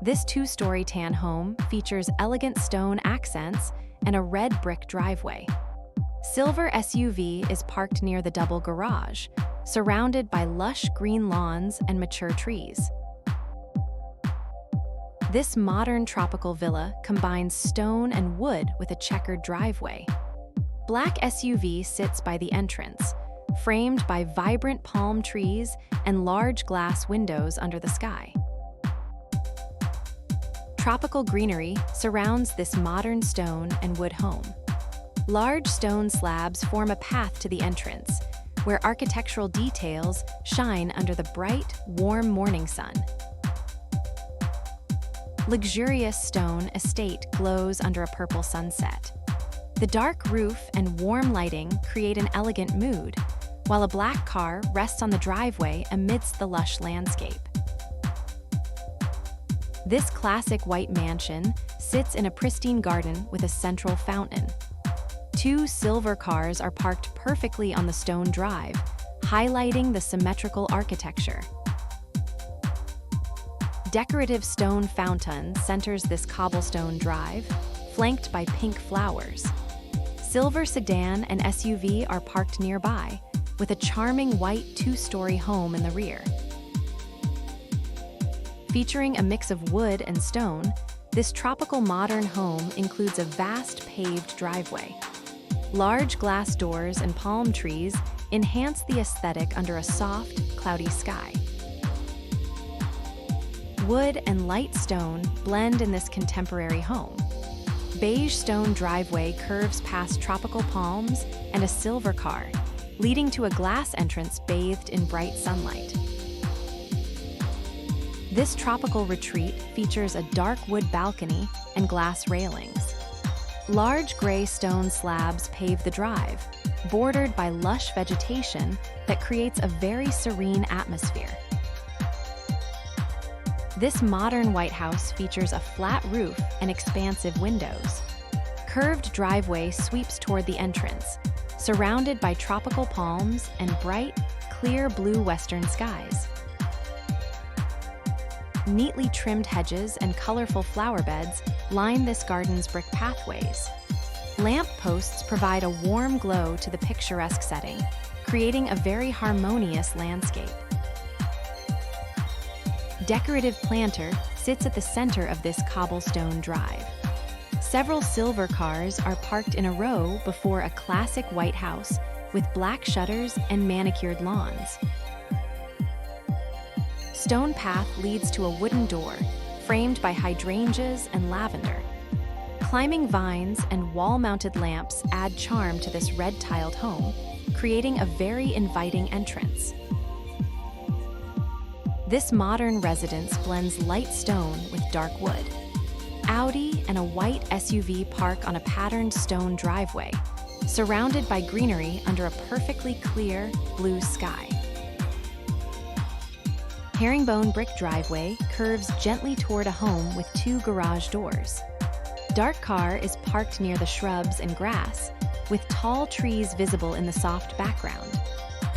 This two-story tan home features elegant stone accents and a red brick driveway. Silver SUV is parked near the double garage, surrounded by lush green lawns and mature trees. This modern tropical villa combines stone and wood with a checkered driveway. Black SUV sits by the entrance, framed by vibrant palm trees and large glass windows under the sky. Tropical greenery surrounds this modern stone and wood home. Large stone slabs form a path to the entrance, where architectural details shine under the bright, warm morning sun. Luxurious stone estate glows under a purple sunset. The dark roof and warm lighting create an elegant mood, while a black car rests on the driveway amidst the lush landscape. This classic white mansion sits in a pristine garden with a central fountain. Two silver cars are parked perfectly on the stone drive, highlighting the symmetrical architecture. Decorative stone fountain centers this cobblestone drive, flanked by pink flowers. Silver sedan and SUV are parked nearby, with a charming white two-story home in the rear. Featuring a mix of wood and stone, this tropical modern home includes a vast paved driveway. Large glass doors and palm trees enhance the aesthetic under a soft, cloudy sky. Wood and light stone blend in this contemporary home. Beige stone driveway curves past tropical palms and a silver car, leading to a glass entrance bathed in bright sunlight. This tropical retreat features a dark wood balcony and glass railings. Large gray stone slabs pave the drive, bordered by lush vegetation that creates a very serene atmosphere. This modern White House features a flat roof and expansive windows. Curved driveway sweeps toward the entrance, surrounded by tropical palms and bright, clear blue western skies. Neatly trimmed hedges and colorful flower beds line this garden's brick pathways. Lamp posts provide a warm glow to the picturesque setting, creating a very harmonious landscape. Decorative planter sits at the center of this cobblestone drive. Several silver cars are parked in a row before a classic white house with black shutters and manicured lawns. Stone path leads to a wooden door, framed by hydrangeas and lavender. Climbing vines and wall-mounted lamps add charm to this red-tiled home, creating a very inviting entrance. This modern residence blends light stone with dark wood. Audi and a white SUV park on a patterned stone driveway, surrounded by greenery under a perfectly clear blue sky. Herringbone brick driveway curves gently toward a home with two garage doors. Dark car is parked near the shrubs and grass, with tall trees visible in the soft background.